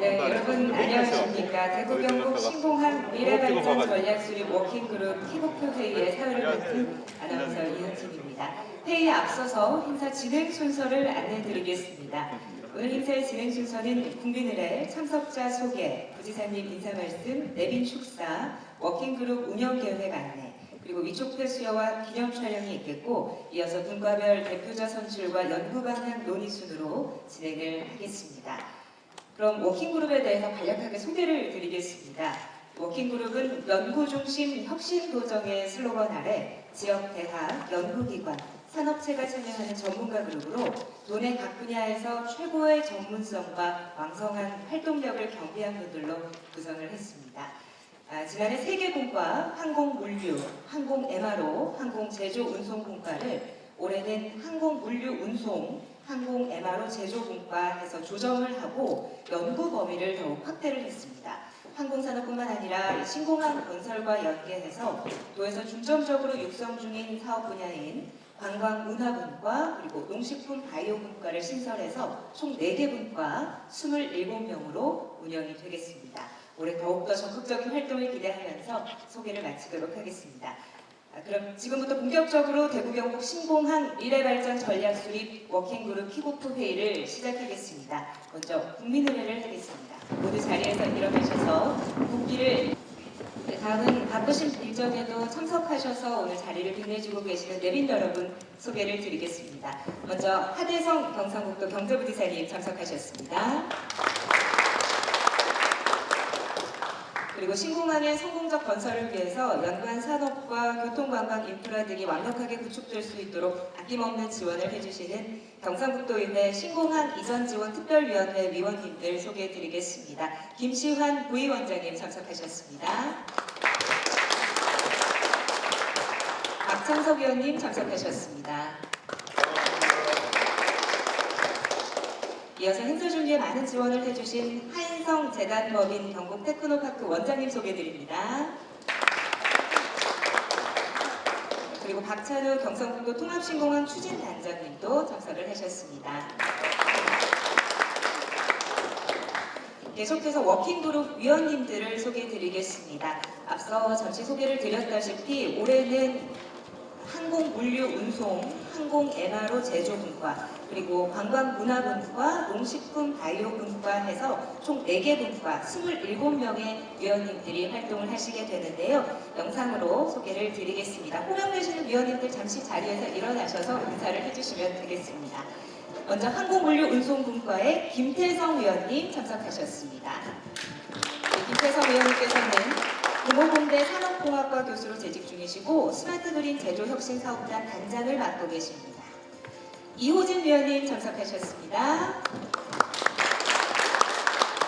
네, 여러분 안녕하십니까. 대구 경북 신공항 미래발전 전략수립 워킹그룹 기록표 회의의 사회를 맡은 아나운서 이은진입니다. 회의에 앞서서 행사 진행 순서를 안내드리겠습니다. 오늘 행사의 진행 순서는 국민의례, 참석자 소개, 부지사님 인사 말씀, 내빈 축사, 워킹그룹 운영계획 안내, 그리고 위촉회 수여와 기념 촬영이 있겠고, 이어서 분과별 대표자 선출과 연구 방향 논의 순으로 진행을 하겠습니다. 그럼 워킹그룹에 대해서 간략하게 소개를 드리겠습니다. 워킹그룹은 연구중심 혁신도정의 슬로건 아래 지역 대학, 연구기관, 산업체가 참여하는 전문가 그룹으로 도내 각 분야에서 최고의 전문성과 왕성한 활동력을 겸비한 분들로 구성을 했습니다. 지난해 세계공과 항공물류, 항공-MRO, 항공제조운송공과를 올해는 항공물류운송, 항공-MRO 제조공과 해서 조정을 하고 연구 범위를 더욱 확대를 했습니다. 항공산업뿐만 아니라 신공항 건설과 연계해서 도에서 중점적으로 육성 중인 사업 분야인 관광문화분과 그리고 농식품 바이오분과를 신설해서 총 4개 분과 27명으로 운영이 되겠습니다. 올해 더욱더 적극적인 활동을 기대하면서 소개를 마치도록 하겠습니다. 그럼 지금부터 본격적으로 대구 경북 신공항 미래발전 전략수립 워킹그룹 킥오프 회의를 시작하겠습니다. 먼저 국민의례를 하겠습니다. 모두 자리에서 일어나셔서 국기를 다음은 바쁘신 일정에도 참석하셔서 오늘 자리를 빛내주고 계시는 내빈 여러분 소개를 드리겠습니다. 먼저 하대성 경상북도 경제부지사님 참석하셨습니다. 그리고 신공항의 성공적 건설을 위해서 연관 산업과 교통관광 인프라 등이 완벽하게 구축될 수 있도록 아낌없는 지원을 해주시는 경상북도의회 신공항 이전지원특별위원회 위원님들 소개해드리겠습니다. 김시환 부위원장님 참석하셨습니다. 박창석 의원님 참석하셨습니다. 이어서 행사 준비에 많은 지원을 해주신 하인성 재단법인 경북 테크노파크 원장님 소개드립니다. 그리고 박찬우 경상북도 통합신공항 추진단장님도 참석을 하셨습니다. 계속해서 워킹그룹 위원님들을 소개드리겠습니다. 앞서 전체 소개를 드렸다시피 올해는 항공물류운송, 항공-MRO 제조분과, 그리고 관광문화분과, 농식품 바이오분과 해서 총 4개 분과 27명의 위원님들이 활동을 하시게 되는데요. 영상으로 소개를 드리겠습니다. 호명되시는 위원님들 잠시 자리에서 일어나셔서 인사를 해주시면 되겠습니다. 먼저 항공물류운송분과의 김태성 위원님 참석하셨습니다. 김태성 위원님께서는 공업공대 산업공학과 교수로 재직 중이시고 스마트그린 제조혁신사업단 단장을 맡고 계십니다. 이호진 위원님 참석하셨습니다.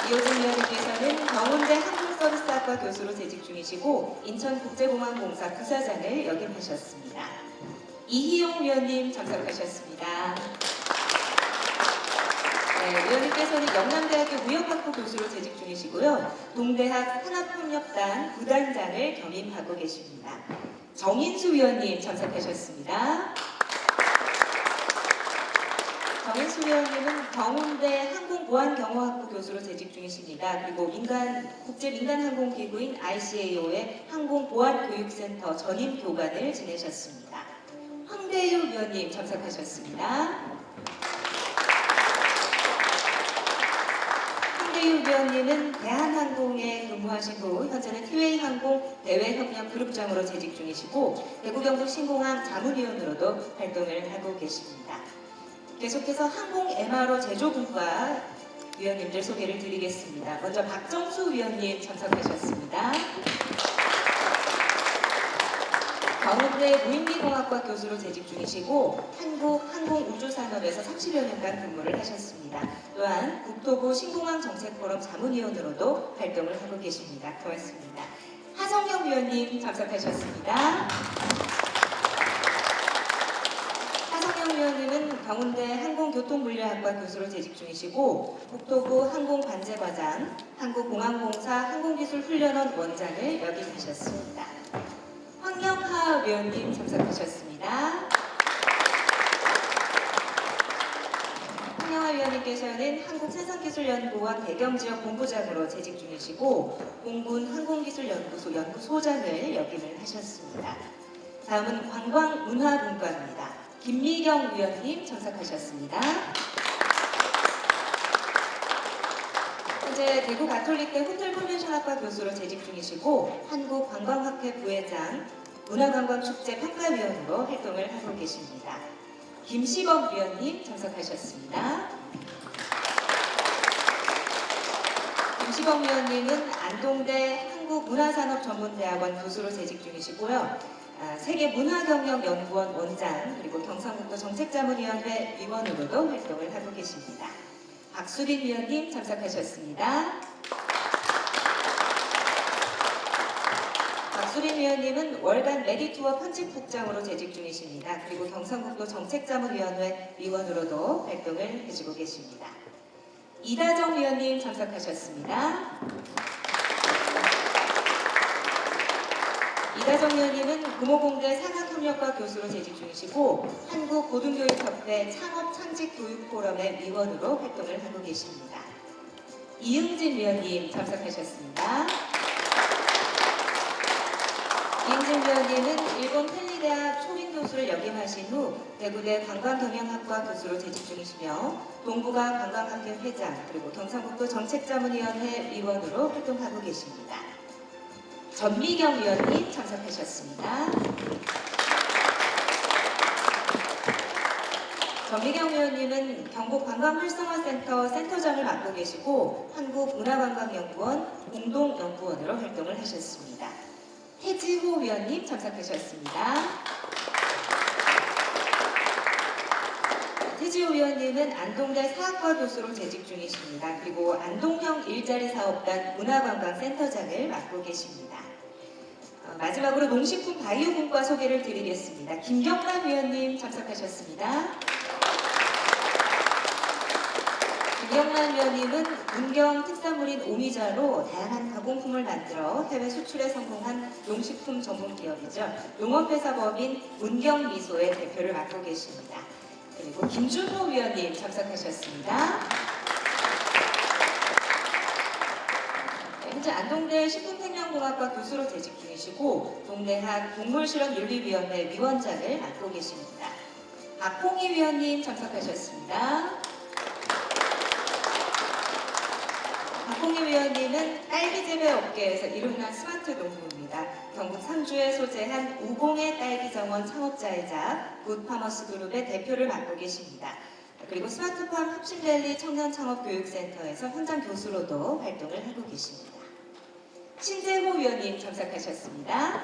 이호진 위원님께서는 경운대 항공서비스학과 교수로 재직 중이시고 인천국제공항공사 부사장을 역임하셨습니다. 이희용 위원님 참석하셨습니다. 위원님께서는 영남대학교 무역학부 교수로 재직 중이시고요. 동대학 산업협력단 부단장을 겸임하고 계십니다. 정인수 위원님 참석하셨습니다. 정인수 위원님은 경운대 항공보안경호학부 교수로 재직 중이십니다. 그리고 국제민간항공기구인 ICAO의 항공보안교육센터 전임교관을 지내셨습니다. 황대유 위원님 참석하셨습니다. 황대유 위원님은 대한항공에 근무하신 후 현재는 티웨이항공 대외협력그룹장으로 재직 중이시고 대구 경북 신공항 자문위원으로도 활동을 하고 계십니다. 계속해서 항공-MRO 제조분과 위원님들 소개를 드리겠습니다. 먼저 박정수 위원님 참석하셨습니다. 경운대 무인기공학과 교수로 재직 중이시고 한국항공우주산업에서 30여 년간 근무를 하셨습니다. 또한 국토부 신공항 정책포럼 자문위원으로도 활동을 하고 계십니다. 고맙습니다. 하성영 위원님 참석하셨습니다. 하성영 위원님은 경운대 항공교통물리학과 교수로 재직 중이시고 국토부 항공관제과장, 한국공항공사 항공기술훈련원 원장을 역임하셨습니다. 황영하 위원님 참석하셨습니다. 황영하 위원님께서는 한국산상기술연구원 대경지역 본부장으로 재직 중이시고 공군 항공기술연구소 연구소장을 역임을 하셨습니다. 다음은 관광문화분과입니다. 김미경 위원님 참석하셨습니다. 현재 대구 가톨릭대 호텔컨벤션학과 교수로 재직 중이시고 한국관광학회 부회장, 문화관광축제 평가위원으로 활동을 하고 계십니다. 김시범 위원님 참석하셨습니다. 김시범 위원님은 안동대 한국문화산업전문대학원 교수로 재직 중이시고요. 세계문화경영연구원 원장 그리고 경상북도 정책자문위원회 위원으로도 활동을 하고 계십니다. 박수빈 위원님 참석하셨습니다. 박수빈 위원님은 월간 메디투어 편집국장으로 재직 중이십니다. 그리고 경상북도 정책자문위원회 위원으로도 활동을 해주고 계십니다. 이다정 위원님 참석하셨습니다. 이다정 위원님은 금호공대 산학협력과 교수로 재직 중이시고 한국고등교육협회 창업창직교육포럼의 위원으로 활동을 하고 계십니다. 이응진 위원님 참석하셨습니다. 이응진 위원님은 일본 펜리대학 초빙교수를 역임하신 후 대구대 관광경영학과 교수로 재직 중이시며 동부가 관광학회 회장 그리고 경상북도 정책자문위원회 위원으로 활동하고 계십니다. 전미경 위원님 참석하셨습니다. 전미경 위원님은 경북관광활성화센터 센터장을 맡고 계시고 한국문화관광연구원 공동연구원으로 활동을 하셨습니다. 해지호 위원님 참석하셨습니다. 해지호 위원님은 안동대 사학과 교수로 재직 중이십니다. 그리고 안동형 일자리 사업단 문화관광센터장을 맡고 계십니다. 마지막으로 농식품 바이오분과 소개를 드리겠습니다. 김경란 위원님 참석하셨습니다. 김경란 위원님은 문경 특산물인 오미자로 다양한 가공품을 만들어 해외 수출에 성공한 농식품 전문 기업이죠. 농업회사법인 문경미소의 대표를 맡고 계십니다. 그리고 김준호 위원님 참석하셨습니다. 현재 안동대 식품생명공학과 교수로 재직 중이시고 동대학 동물실험윤리위원회 위원장을 맡고 계십니다. 박홍희 위원님 참석하셨습니다. 박홍희 위원님은 딸기 재배 업계에서 이름난 스마트 농부입니다. 경북 상주에 소재한 우공의 딸기 정원 창업자이자 굿파머스 그룹의 대표를 맡고 계십니다. 그리고 스마트팜 혁신밸리 청년창업교육센터에서 현장 교수로도 활동을 하고 계십니다. 신재호 위원님 참석하셨습니다.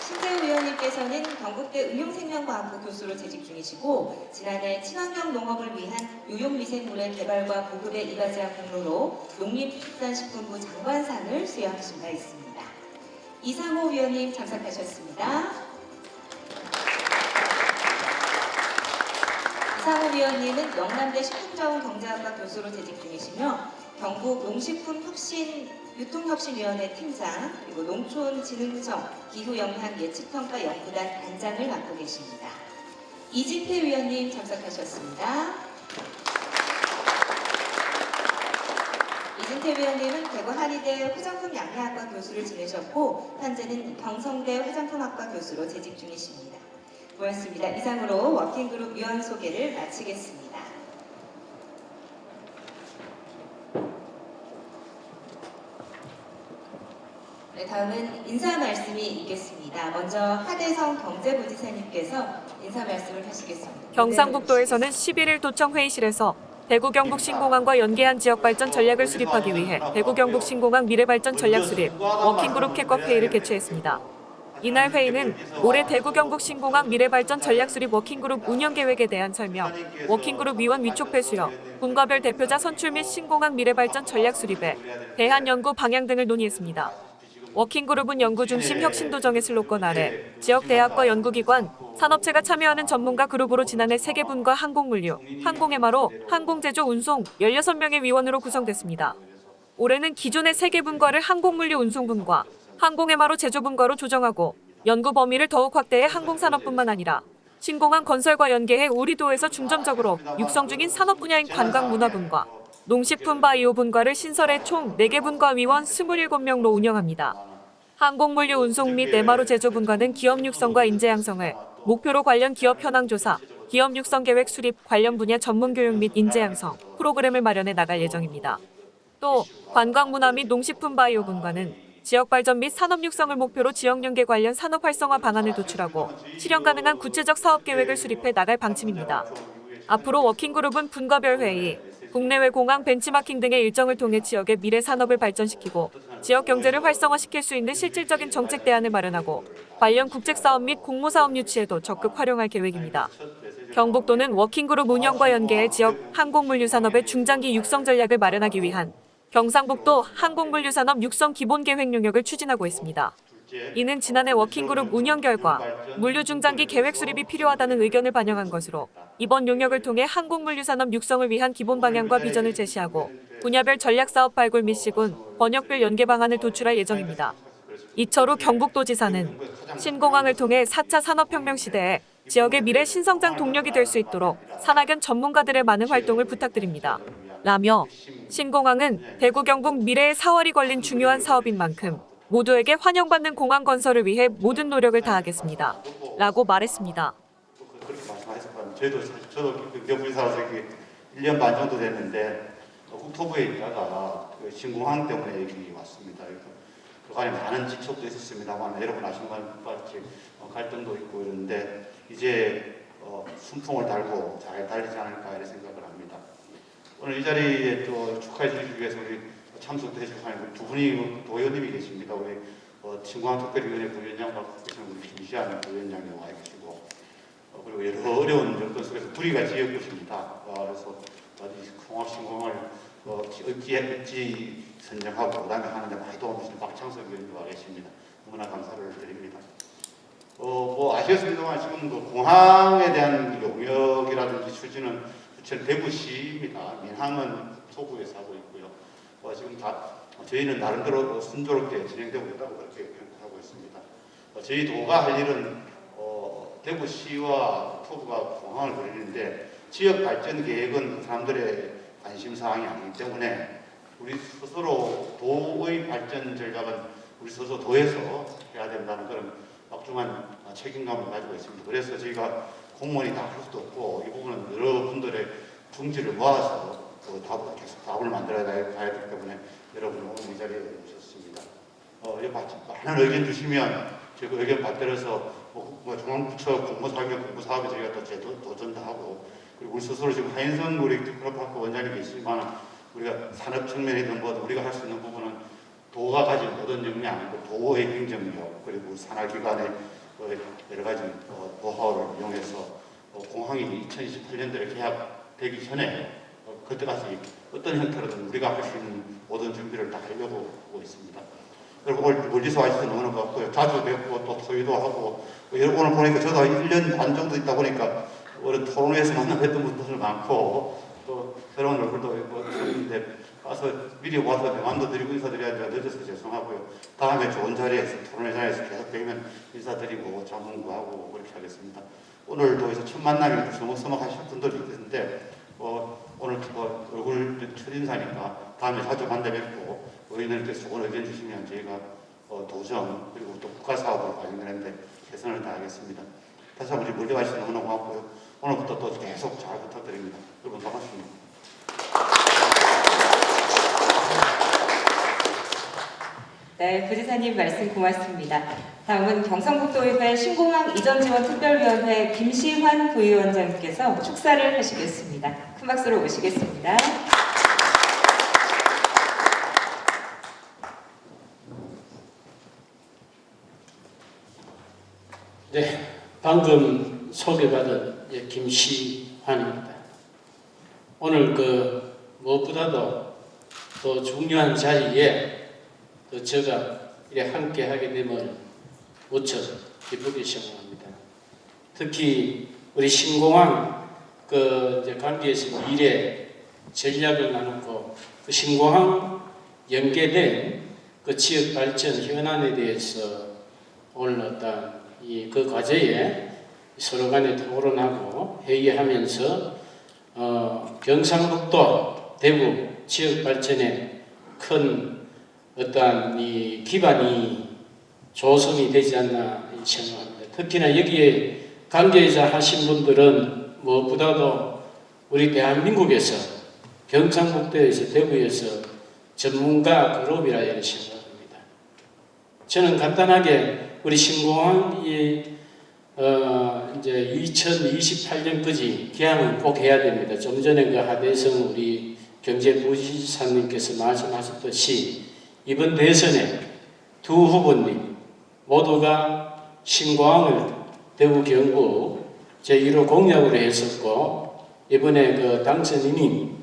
신재호 위원님께서는 경북대 응용생명과학부 교수로 재직 중이시고 지난해 친환경 농업을 위한 유용미생물의 개발과 보급에 이바지한 공로로 농림축산식품부 장관상을 수여하신 바 있습니다. 이상호 위원님 참석하셨습니다. 이상호 위원님은 영남대 식품자원경제학과 교수로 재직 중이시며 경북 농식품혁신유통혁신위원회 팀장 그리고 농촌진흥청 기후영향예측평가연구단 단장을 맡고 계십니다. 이진태 위원님 참석하셨습니다. 이진태 위원님은 대구 한의대 화장품 양해학과 교수를 지내셨고 현재는 경성대 화장품학과 교수로 재직 중이십니다. 고맙습니다. 이상으로 워킹그룹 위원 소개를 마치겠습니다. 네, 다음은 인사 말씀이 있겠습니다. 먼저 하대성 경제부지사님께서 인사 말씀을 하시겠습니다. 경상북도에서는 11일 도청 회의실에서 대구 경북 신공항과 연계한 지역 발전 전략을 수립하기 위해 대구 경북 신공항 미래발전 전략 수립 워킹그룹 킥업 회의를 개최했습니다. 이날 회의는 올해 대구 경북 신공항 미래발전 전략 수립 워킹그룹 운영 계획에 대한 설명, 워킹그룹 위원 위촉회 수여, 분과별 대표자 선출 및 신공항 미래발전 전략 수립에 대한 연구 방향 등을 논의했습니다. 워킹그룹은 연구 중심 혁신도정의 슬로건 아래 지역 대학과 연구기관, 산업체가 참여하는 전문가 그룹으로 지난해 세계분과 항공물류, 항공해마로, 항공제조 운송 16명의 위원으로 구성됐습니다. 올해는 기존의 세계분과를 항공물류 운송분과, 항공해마로 제조분과로 조정하고 연구 범위를 더욱 확대해 항공산업뿐만 아니라 신공항 건설과 연계해 우리도에서 중점적으로 육성 중인 산업 분야인 관광문화분과 농식품바이오 분과를 신설해 총 4개 분과위원 27명로 운영합니다. 항공물류 운송 및 MRO 제조 분과는 기업 육성과 인재 양성을 목표로 관련 기업 현황 조사, 기업 육성 계획 수립, 관련 분야 전문 교육 및 인재 양성 프로그램을 마련해 나갈 예정입니다. 또 관광문화 및 농식품 바이오 분과는 지역 발전 및 산업 육성을 목표로 지역 연계 관련 산업 활성화 방안을 도출하고 실현 가능한 구체적 사업 계획을 수립해 나갈 방침입니다. 앞으로 워킹그룹은 분과별 회의, 국내외 공항 벤치마킹 등의 일정을 통해 지역의 미래 산업을 발전시키고 지역 경제를 활성화시킬 수 있는 실질적인 정책 대안을 마련하고 관련 국책사업 및 공모사업 유치에도 적극 활용할 계획입니다. 경북도는 워킹그룹 운영과 연계해 지역 항공물류 산업의 중장기 육성 전략을 마련하기 위한 경상북도 항공물류산업 육성 기본계획 용역을 추진하고 있습니다. 이는 지난해 워킹그룹 운영 결과 물류 중장기 계획 수립이 필요하다는 의견을 반영한 것으로 이번 용역을 통해 항공물류산업 육성을 위한 기본 방향과 비전을 제시하고 분야별 전략사업 발굴 및 시군, 번역별 연계 방안을 도출할 예정입니다. 이철우 경북도지사는 신공항을 통해 4차 산업혁명 시대에 지역의 미래 신성장 동력이 될 수 있도록 산학연 전문가들의 많은 활동을 부탁드립니다. 라며 신공항은 대구 경북 미래의 사활이 걸린 중요한 사업인 만큼 모두에게 환영받는 공항 건설을 위해 모든 노력을 다하겠습니다. 라고 말했습니다. 그렇게 말씀하셨거든요. 저도 경북지사로서 1년 반 정도 됐는데 국토부에 있다가 신공항 때문에 여기 왔습니다. 그간에 많은 지촉도 있었습니다만 여러분 아시는 것같이 갈등도 있고 이런데 이제 순풍을 달고 잘 달리지 않을까 이런 생각을 합니다. 오늘 이 자리에 또 축하해 주시기 위해서 우리 참석도 해주시는 두 분이 도의원님이 계십니다. 우리 신공항 특별위원회 부위원장과 우리 김시안 부위원장이 와 계시고 그리고 여러 어려운 여건 속에서 불의가 지었것입니다. 그래서 통합 신공항을 어찌 선정하고 그다음에 하는데 많이 도와주신 박창석 의원님 와 계십니다. 너무나 감사를 드립니다. 아시겠습니다만 지금 그 공항에 대한 용역이라든지 추진은 대구시입니다. 민항은 소구에서 하고 있고요. 지금 저희는 나름대로 순조롭게 진행되고 있다고 그렇게 평가하고 있습니다. 저희 도가 할 일은 대구시와 토부가 공항을 벌이는데 지역 발전 계획은 사람들의 관심 사항이 아니기 때문에 우리 스스로 도의 발전 전략은 우리 스스로 도에서 해야 된다는 그런 막중한 책임감을 가지고 있습니다. 그래서 저희가 공무원이 다 할 수도 없고 이 부분은 여러분들의 중지를 모아서 계속 답을 만들어야 되기 때문에 여러분 오늘 이 자리에 오셨습니다. 많은 의견 주시면 제가 의견 받들어서 중앙부처 공모사업에 저희가 또 도전도 하고 그리고 우리 스스로 지금 하인성 우리 디플로파크 원장님 계시지만 우리가 산업 측면이든 뭐든 우리가 할 수 있는 부분은 도가 가진 모든 역량, 도의 행정력 그리고 산하기관의 여러 가지 노하우를 이용해서 공항이 2028년도에 개합되기 전에 그때까지 어떤 형태로든 우리가 할 수 있는 모든 준비를 다 하려고 하고 있습니다. 그리고 오늘 멀리서 와주셔서 너무나 고맙고요. 자주 뵙고 또 토의도 하고 오늘 보니까 저도 1년 반 정도 있다 보니까 오늘 토론회에서 만나뵀던 분들 많고 또 새로운 얼굴도 있는데 가서 미리 와서 명함도 드리고 인사드려야 늦어서 죄송하고요. 다음에 좋은 자리에서 토론회 자리에서 계속 뵈면 인사드리고 자문구하고 그렇게 하겠습니다. 오늘도 해서 첫 만남이 서먹서먹하실 분들이 있는데 오늘 얼굴 첫인사니까 다음에 자주 만나 뵙고 의원님께서 좋은 의견 주시면 저희가 도정 그리고 또 국가사업을 관련되는데 최선을 다하겠습니다. 다시 한번 멀리 와주셔서 너무나 고맙고요. 오늘부터 또 계속 잘 부탁드립니다. 여러분 반갑습니다. 네, 부지사님 말씀 고맙습니다. 다음은 경상북도의회 신공항 이전지원특별위원회 김시환 부위원장님께서 축사를 하시겠습니다. 큰 박수로 모시겠습니다. 네, 방금 소개받은 김시환입니다. 오늘 무엇보다도 더 중요한 자리에 제가 이렇게 함께 하게 됨을 무척 기쁘게 생각합니다. 특히 우리 신공항 관계에서 미래 전략을 나누고 신공항 연계된 지역 발전 현안에 대해서 오늘 그 과제에 서로 간에 토론하고 회의하면서 경상북도 대구 지역 발전에 큰 어떠한 이 기반이 조성이 되지 않나 생각합니다. 특히나 여기에 관계자 하신 분들은 무엇보다도 우리 대한민국에서 경상북도에서 대구에서 전문가 그룹이라 이렇게 생각합니다. 저는 간단하게 우리 신공항이 이제 2028년까지 기항을 꼭 해야 됩니다. 좀 전에 그 하대성 우리 경제부지사님께서 말씀하셨듯이 이번 대선에 두 후보님 모두가 신공항을 대구 경북 제1호 공약으로 했었고 이번에 그 당선인인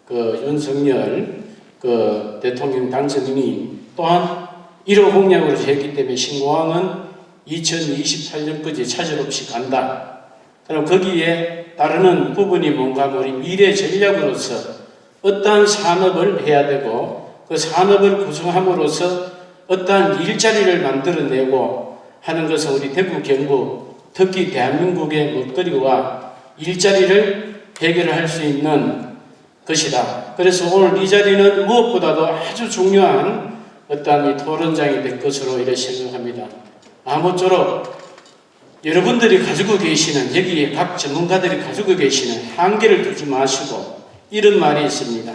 그 윤석열 그 대통령 당선인이 또한 1호 공약으로 했기 때문에 신공항은 2028년까지 차질 없이 간다. 그럼 거기에 따르는 부분이 뭔가 우리 미래 전략으로서 어떠한 산업을 해야 되고 그 산업을 구성함으로써 어떠한 일자리를 만들어내고 하는 것은 우리 대구 경북 특히 대한민국의 먹거리와 일자리를 해결할 수 있는 것이다. 그래서 오늘 이 자리는 무엇보다도 아주 중요한 어떠한 이 토론장이 될 것으로 이렇게 생각합니다. 아무쪼록 여러분들이 가지고 계시는 여기에 각 전문가들이 가지고 계시는 한계를 두지 마시고 이런 말이 있습니다.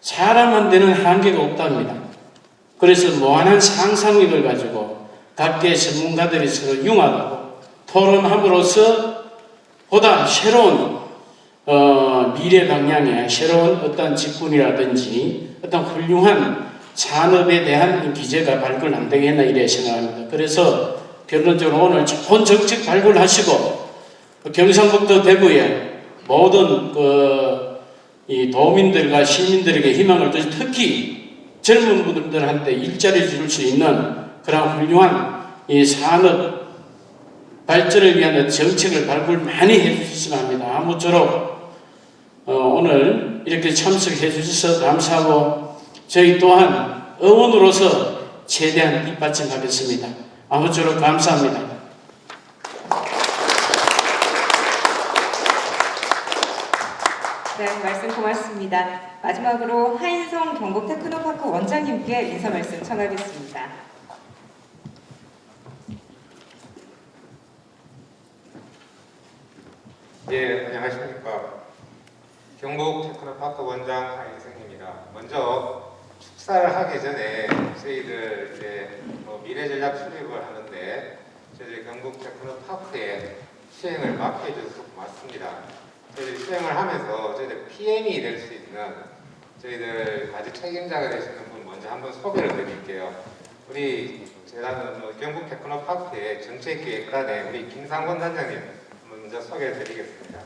사람한테는 한계가 없답니다. 그래서 무한한 상상력을 가지고 각계 전문가들이 서로 융합하고 토론함으로써 보다 새로운 미래 방향의 새로운 어떤 직군이라든지 어떤 훌륭한 산업에 대한 기제가 발굴 되겠나 이래 생각합니다. 그래서 결론적으로 오늘 좋은 정책 발굴하시고 경상북도 대구에 모든 이 도민들과 시민들에게 희망을 주시 특히 젊은 분들한테 일자리 줄 수 있는 그런 훌륭한 이 산업 발전을 위한 정책을 발굴 많이 해주셨으면 합니다. 아무쪼록 오늘 이렇게 참석해 주셔서 감사하고 저희 또한 의원으로서 최대한 뒷받침하겠습니다. 아무쪼록 감사합니다. 네, 말씀 고맙습니다. 마지막으로 하인성 경북 테크노파크 원장님께 인사 말씀 청하겠습니다. 예, 안녕하십니까. 경북 테크노파크 원장 하인성입니다. 먼저 축사를 하기 전에 저희들 이제 미래전략 수립을 하는데 저희 경북 테크노파크에 수행을 맡겨주셔서 고맙습니다. 저희들이 수행을 하면서 저희들 PM이 될 수 있는 저희들 아주 책임자가 되시는 분 먼저 한번 소개를 드릴게요. 우리 제가 경북 테크노파크의 정책기획단의 우리 김상권 단장님 먼저 소개해 드리겠습니다.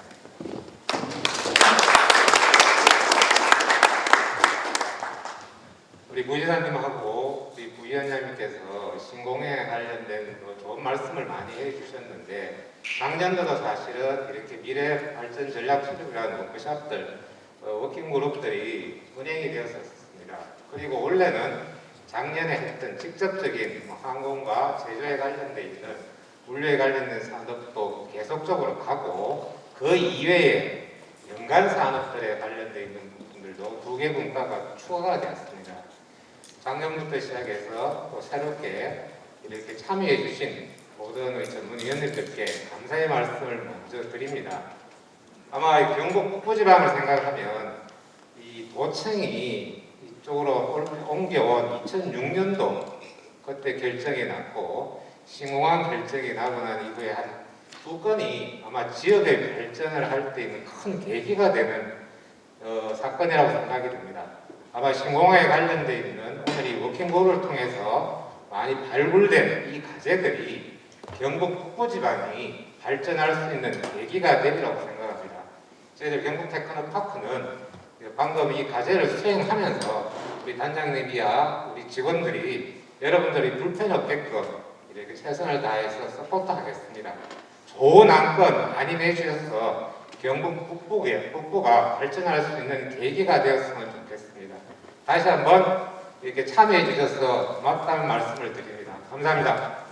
우리 부지사님하고 우리 부위원장님께서 신공에 관련된 좋은 말씀을 많이 해주셨는데 작년도도 사실은 이렇게 미래 발전 전략 수립이라는 워크숍들, 워킹그룹들이 운행이 되었었습니다. 그리고 원래는 작년에 했던 직접적인 항공과 제조에 관련돼 있는 물류에 관련된 산업도 계속적으로 가고 그 이외에 연간 산업들에 관련돼 있는 부분들도 두 개 분과가 추가가 되었습니다. 작년부터 시작해서 또 새롭게 이렇게 참여해 주신 모든 전문위원님들께 감사의 말씀을 먼저 드립니다. 아마 경북 북부지방을 생각하면 이 도청이 이쪽으로 옮겨온 2006년도 그때 결정이 났고 신공항 결정이 나고 난 이후에 한 두 건이 아마 지역의 발전을 할 때 있는 큰 계기가 되는 사건이라고 생각이 듭니다. 아마 신공항에 관련돼 있는 오늘 이 워킹그룹을 통해서 많이 발굴된 이 과제들이 경북 북부지방이 발전할 수 있는 계기가 되리라고 생각합니다. 저희들 경북 테크노파크는 방금 이 과제를 수행하면서 우리 단장님이야 우리 직원들이 여러분들이 불편이 없게끔 이렇게 최선을 다해서 서포트하겠습니다. 좋은 안건 많이 내주셔서 경북 북부가 발전할 수 있는 계기가 되었으면 좋겠습니다. 다시 한번 이렇게 참여해 주셔서 고맙다는 말씀을 드립니다. 감사합니다.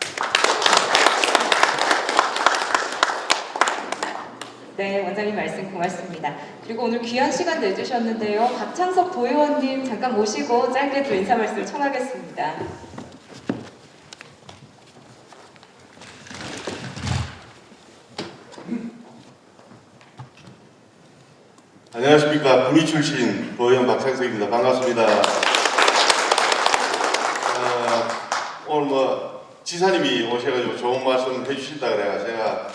네, 원장님 말씀 고맙습니다. 그리고 오늘 귀한 시간 내주셨는데요. 박창석 도의원님 잠깐 모시고 짧게 또 인사 말씀 청하겠습니다. 안녕하십니까. 군위 출신 도의원 박창석입니다. 반갑습니다. 오늘 지사님이 오셔가지고 좋은 말씀 해주신다 그래가 제가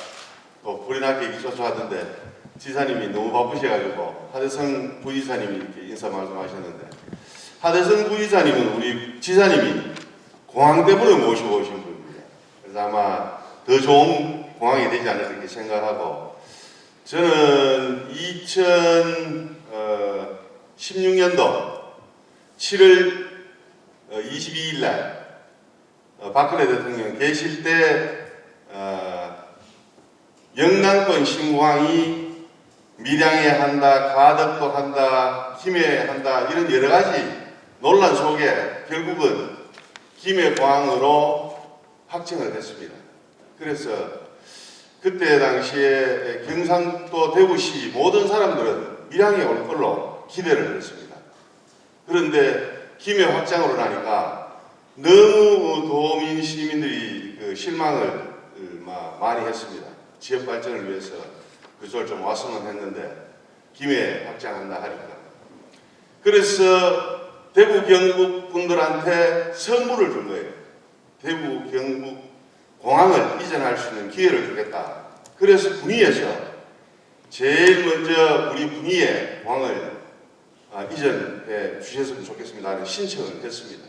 또 불이 나게 얘기 쫓아왔는데 지사님이 너무 바쁘셔가지고 하대성 부지사님이 이렇게 인사 말씀하셨는데 하대성 부지사님은 우리 지사님이 공항 때문에 모시고 오신 분입니다. 그래서 아마 더 좋은 공항이 되지 않을까 이렇게 생각하고 저는 2016년도 7월 22일 날 박근혜 대통령 계실 때 영남권 신공항이 밀양에 한다, 가덕도 한다, 김해에 한다 이런 여러 가지 논란 속에 결국은 김해공항으로 확정을 했습니다. 그래서 그때 당시에 경상북도 대구시 모든 사람들은 밀양에 올 걸로 기대를 했습니다. 그런데 김해 확장으로 나니까 너무 도민 시민들이 그 실망을 많이 했습니다. 지역 발전을 위해서 그쪽을 좀 왔으면 했는데 김해 확장한다 하니까. 그래서 대구 경북 분들한테 선물을 준 거예요. 대구 경북 공항을 이전할 수 있는 기회를 주겠다. 그래서 군위에서 제일 먼저 우리 군위에 공항을 이전해 주셨으면 좋겠습니다 하는 신청을 했습니다.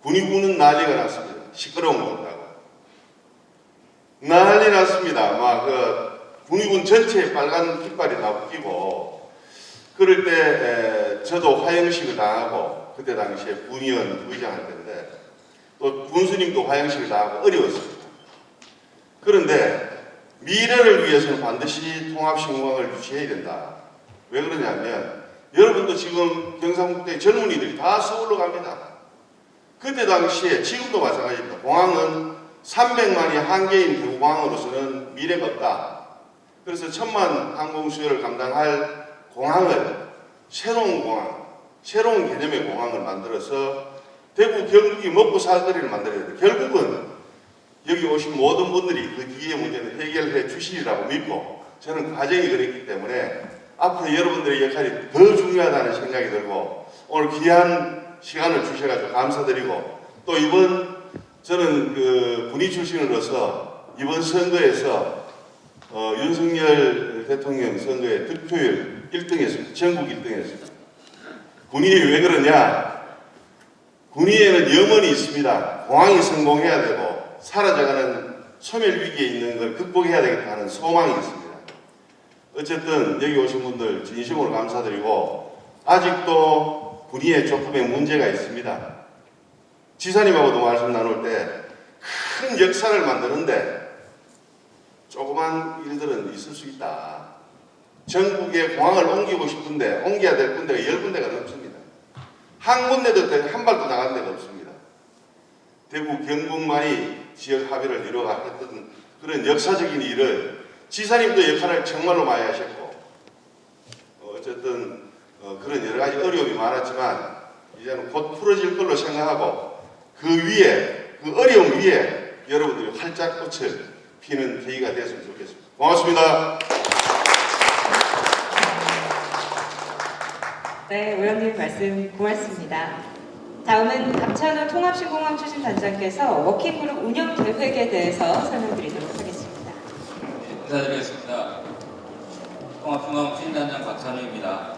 군위군은 난리가 났습니다. 시끄러운 거 온다고. 난리 났습니다. 군위군 전체에 빨간 깃발이 다 붙이고 그럴 때 저도 화형식을 당하고 그때 당시에 군의원 의장할 때인데 또 군수님도 화형식을 당하고 어려웠습니다. 그런데 미래를 위해서는 반드시 통합신공항을 유치해야 된다. 왜 그러냐면 여러분도 지금 경상북도의 젊은이들이 다 서울로 갑니다. 그때 당시에 지금도 마찬가지입니다. 공항은 300만이 한계인 대구공항으로서는 미래가 없다. 그래서 1000만 항공 수요를 감당할 공항을 새로운 공항, 새로운 개념의 공항을 만들어서 대구 경북이 먹고 살 거리를 만들어야 돼. 결국은 여기 오신 모든 분들이 그 뒤에 문제는 해결해 주시리라고 믿고 저는 과정이 그랬기 때문에 앞으로 여러분들의 역할이 더 중요하다는 생각이 들고 오늘 귀한 시간을 주셔가지고 감사드리고 또 이번 저는 그 군위 출신으로서 이번 선거에서 윤석열 대통령 선거의 득표율 1등했습니다. 전국 1등했습니다. 군위에 왜 그러냐? 군위에는 염원이 있습니다. 공항이 성공해야 되고 사라져가는 소멸 위기에 있는 걸 극복해야 되겠다 하는 소망이 있습니다. 어쨌든 여기 오신 분들 진심으로 감사드리고 아직도 군위에 조금의 문제가 있습니다. 지사님하고도 말씀 나눌 때 큰 역사를 만드는데 조그만 일들은 있을 수 있다. 전국에 공항을 옮기고 싶은데 옮겨야 될 군데가 10군데가 넘습니다. 한 군데도 한 발도 나간 데가 없습니다. 대구 경북만이 지역 합의를 이루어가 했던 그런 역사적인 일을 지사님도 역할을 정말로 많이 하셨고 어쨌든 그런 여러 가지 어려움이 많았지만 이제는 곧 풀어질 걸로 생각하고 그 위에 그 어려움 위에 여러분들이 활짝 꽃을 피는 계기가 되었으면 좋겠습니다. 고맙습니다. 네, 의원님 말씀 고맙습니다. 다음은 박찬호 통합신공항 추진단장께서 워킹그룹 운영 계획에 대해서 설명드리도록 하겠습니다. 인사드리겠습니다. 통합신공항 추진단장 박찬호입니다.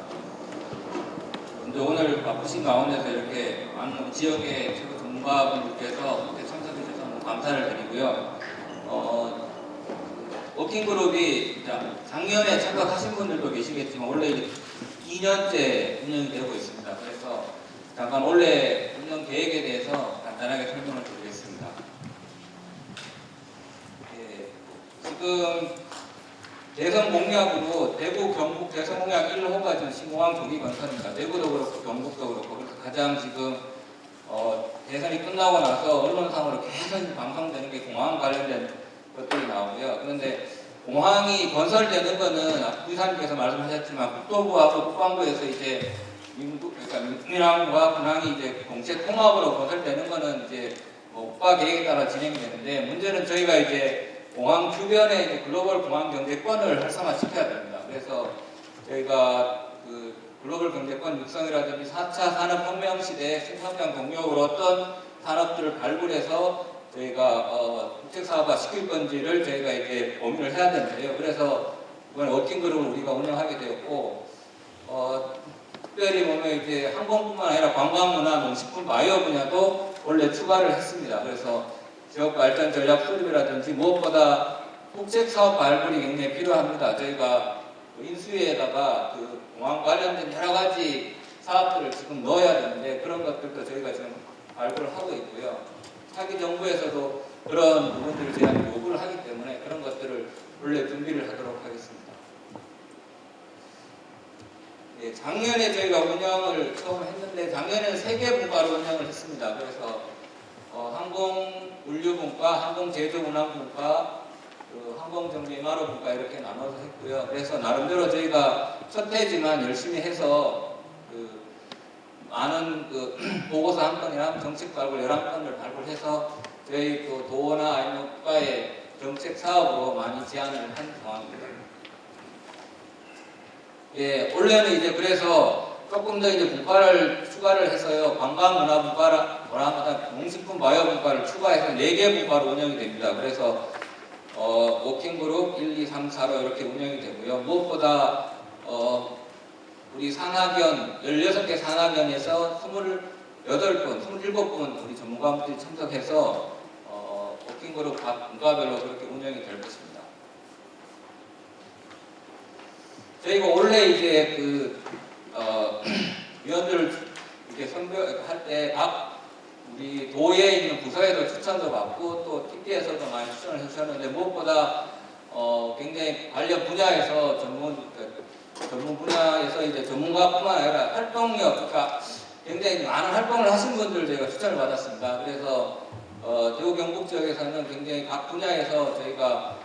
근데 오늘 바쁘신 가운데서 이렇게 많은 지역의 최고 전문가분들께서 이렇게 참석해 주셔서 너무 감사를 드리고요. 워킹그룹이 작년에 참석하신 분들도 계시겠지만 원래 2년째 운영이 되고 있습니다. 그래서 잠깐 원래 운영 계획에 대해서 간단하게 설명을 드리겠습니다. 지금 대선 공약으로 대구, 경북 대선 공약 1호가 지금 신공항 조기 건설입니다. 대구도 그렇고 경북도 그렇고 그래서 가장 지금 대선이 끝나고 나서 언론상으로 계속 방송되는 게 공항 관련된 것들이 나오고요. 그런데 공항이 건설되는 거는 부의사님께서 말씀하셨지만 국토부하고 국방부에서 이제 그러니까 민항과 군항이 이제 공채 통합으로 건설되는 거는 이제 뭐 국가 계획에 따라 진행되는데 문제는 저희가 이제 공항 주변에 이제 글로벌 공항 경제권을 활성화시켜야 됩니다. 그래서 저희가 그 글로벌 경제권 육성이라든지 4차 산업혁명 시대 신성장 동력으로 어떤 산업들을 발굴해서 저희가 국책사업화 시킬 건지를 저희가 이제 고민을 해야 되는데요. 그래서 이번에 워킹그룹을 우리가 운영하게 되었고, 특별히 보면 이제 항공뿐만 아니라 관광문화, 농식품, 바이오 분야도 원래 추가를 했습니다. 그래서 지역 발전 전략 수립이라든지 무엇보다 국책사업 발굴이 굉장히 필요합니다. 저희가 인수위에다가 그 공항 관련된 여러 가지 사업들을 지금 넣어야 되는데 그런 것들도 저희가 지금 발굴을 하고 있고요. 차기 정부에서도 그런 부분들을 저희한테 요구를 하기 때문에 그런 것들을 원래 준비를 하도록 하겠습니다. 네, 작년에 저희가 운영을 처음 했는데 작년에는 3개 분과로 운영을 했습니다. 그래서 항공 물류 분과, 항공 제조 운항 분과, 항공 정비 마루 분과 이렇게 나눠서 했고요. 그래서 나름대로 저희가 첫 해지만 열심히 해서 많은 보고서 한 건이랑 정책 발굴 11건을 발굴해서 저희 또 도어나 아니면 국가의 정책 사업으로 많이 제안을 한 상황입니다. 예, 올해는 이제 그래서 조금 더 이제 분과를 추가를 해서요. 관광 문화 분과랑 농식품 바이오 분과를 추가해서 4개 분과로 운영이 됩니다. 그래서 워킹그룹 1, 2, 3, 4로 이렇게 운영이 되고요. 무엇보다 우리 산학연 16개 산학연에서 28분, 27분 우리 전문가분들이 참석해서 워킹그룹 각 분과별로 그렇게 운영이 될 것입니다. 저희가 원래 이제 위원들을 이렇게 선별할 때 각 우리 도에 있는 부서에도 추천도 받고 또 TP에서도 많이 추천을 해주셨는데 무엇보다 굉장히 관련 분야에서 전문 분야에서 이제 전문가뿐만 아니라 활동력, 그러니까 굉장히 많은 활동을 하신 분들 저희가 추천을 받았습니다. 그래서 대구 경북 지역에서는 굉장히 각 분야에서 저희가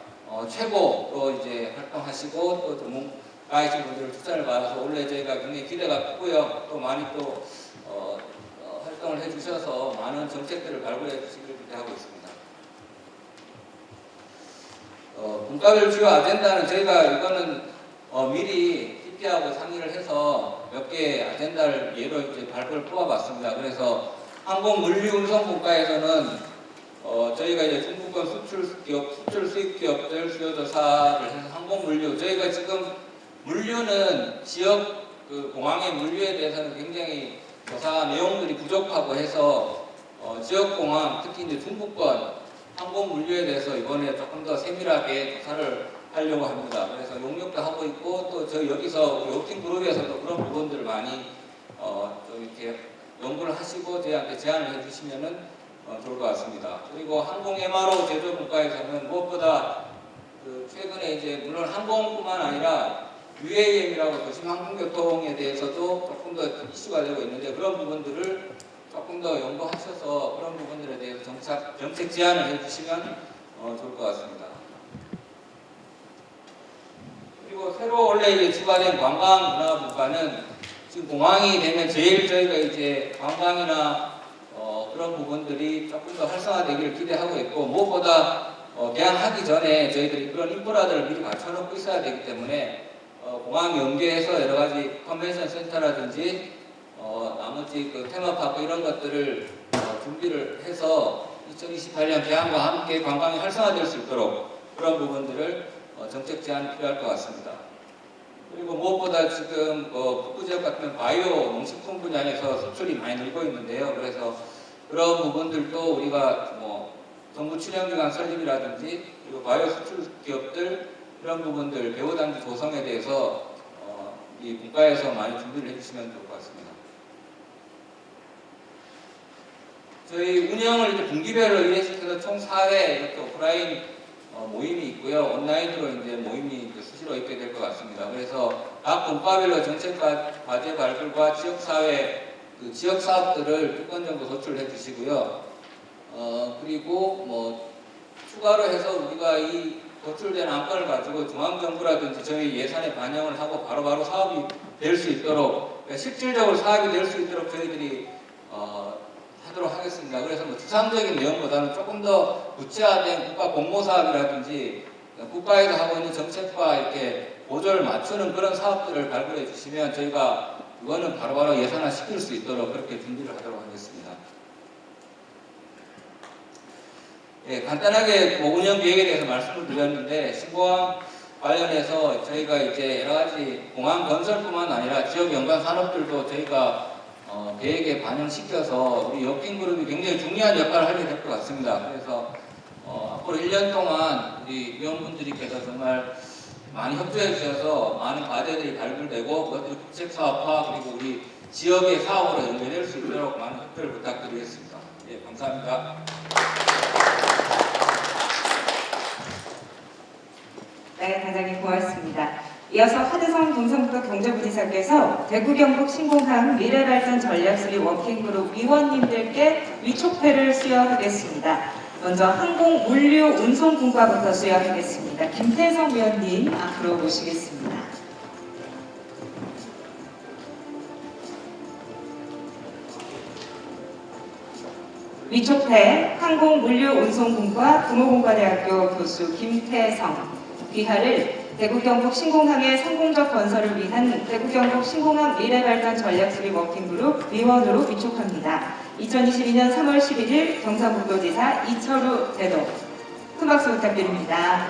최고로 이제 활동하시고 또 전문가이신 분들을 추천을 받아서 원래 저희가 굉장히 기대가 크고요. 또 많이 또 활동을 해주셔서 많은 정책들을 발굴해 주시기를 기대하고 있습니다. 분과별 주요 아젠다는 저희가 이거는 미리 TP하고 상의를 해서 몇 개 아젠다를 예로 이제 발표를 뽑아봤습니다. 그래서 항공 물류 운송 분과에서는 저희가 이제 중국권 수출 수입 기업들 수요 조사를 해서 항공 물류 저희가 지금 물류는 지역 공항의 물류에 대해서는 굉장히 조사 내용들이 부족하고 해서 지역 공항 특히 이제 중국권 항공 물류에 대해서 이번에 조금 더 세밀하게 조사를 하려고 합니다. 그래서 용역도 하고 있고 또 저희 여기서 우리 워킹 그룹에서도 그런 부분들을 많이 좀 이렇게 연구를 하시고 저희한테 제안을 해주시면은 좋을 것 같습니다. 그리고 항공 MRO 제조 분과에서는 무엇보다 최근에 이제 물론 항공뿐만 아니라 UAM이라고 도심 항공교통에 대해서도 조금 더 이슈가 되고 있는데 그런 부분들을 조금 더 연구하셔서 그런 부분들에 대해서 정책 제안을 해주시면 좋을 것 같습니다. 그리고 새로 원래 이제 추가된 관광문화분과는 지금 공항이 되면 제일 저희가 이제 관광이나 그런 부분들이 조금 더 활성화되기를 기대하고 있고 무엇보다 개항하기 전에 저희들이 그런 인프라들을 미리 갖춰놓고 있어야 되기 때문에 공항 연계해서 여러 가지 컨벤션 센터라든지 나머지 테마파크 이런 것들을 준비를 해서 2028년 개항과 함께 관광이 활성화될 수 있도록 그런 부분들을 정책 제안이 필요할 것 같습니다. 그리고 무엇보다 지금 북부 지역 같은 바이오 농식품 분야에서 수출이 많이 늘고 있는데요. 그래서 그런 부분들도 우리가 정부 출연기관 설립이라든지 그리고 바이오 수출 기업들 이런 부분들 배후단지 조성에 대해서 이 국가에서 많이 준비를 해주시면 좋을 것 같습니다. 저희 운영을 이제 분기별로 일회시켜서 총 4회 이렇게 오프라인 모임이 있고요. 온라인으로 이제 모임이 수시로 있게 될 것 같습니다. 그래서 각 분과별로 정책 과제 발굴과 지역사회 지역 사업들을 특권 정도 도출해 주시고요. 그리고 추가로 해서 우리가 이 도출된 안건을 가지고 중앙정부라든지 저희 예산에 반영을 하고 바로바로 사업이 될 수 있도록, 그러니까 실질적으로 사업이 될 수 있도록 저희들이 하도록 하겠습니다. 그래서 뭐 추상적인 내용보다는 조금 더 구체화된 국가 공모 사업이라든지 국가에서 하고 있는 정책과 이렇게 보조를 맞추는 그런 사업들을 발굴해 주시면 저희가 그거는 바로바로 예산화 시킬 수 있도록 그렇게 준비를 하도록 하겠습니다. 예, 간단하게 뭐 운영 계획에 대해서 말씀을 드렸는데, 신공항 관련해서 저희가 이제 여러 가지 공항 건설뿐만 아니라 지역 연관 산업들도 저희가 계획에 반영시켜서 우리 워킹그룹이 굉장히 중요한 역할을 하게 될 것 같습니다. 그래서 앞으로 1년 동안 우리 위원분들께서 정말 많이 협조해 주셔서 많은 과제들이 발굴되고 그것들이 국책사업화 그리고 우리 지역의 사업으로 연결될 수 있도록 많은 협조를 부탁드리겠습니다. 예, 감사합니다. 네, 단장님 고맙습니다. 이어서 하대성 동성부도 경제부지사께서 대구 경북 신공항 미래발전 전략수립 워킹그룹 위원님들께 위촉패를 수여하겠습니다. 먼저 항공 물류 운송 분과부터 수여하겠습니다. 김태성 위원님 앞으로 모시겠습니다. 위촉패 항공 물류 운송 분과 금호공과대학교 교수 김태성 귀하를 대구 경북 신공항의 성공적 건설을 위한 대구 경북 신공항 미래발전 전략수립 워킹그룹 위원으로 위촉합니다. 2022년 3월 11일 경상북도지사 이철우 대도. 큰 박수 부탁드립니다.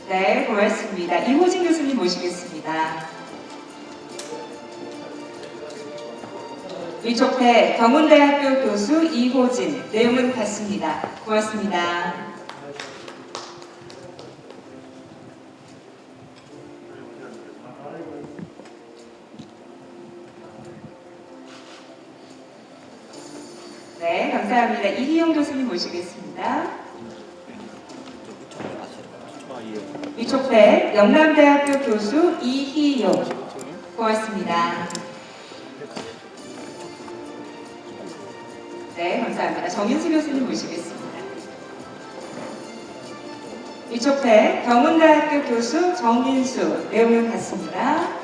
네, 고맙습니다. 이호진 교수님 모시겠습니다. 위촉패 경운대학교 교수 이호진, 내용은 같습니다. 고맙습니다. 네, 감사합니다. 이희용 교수님 모시겠습니다. 위촉패 영남대학교 교수 이희용, 고맙습니다. 네, 감사합니다. 정인수 교수님 모시겠습니다. 위촉패 경운대학교 교수 정인수, 내용은 같습니다.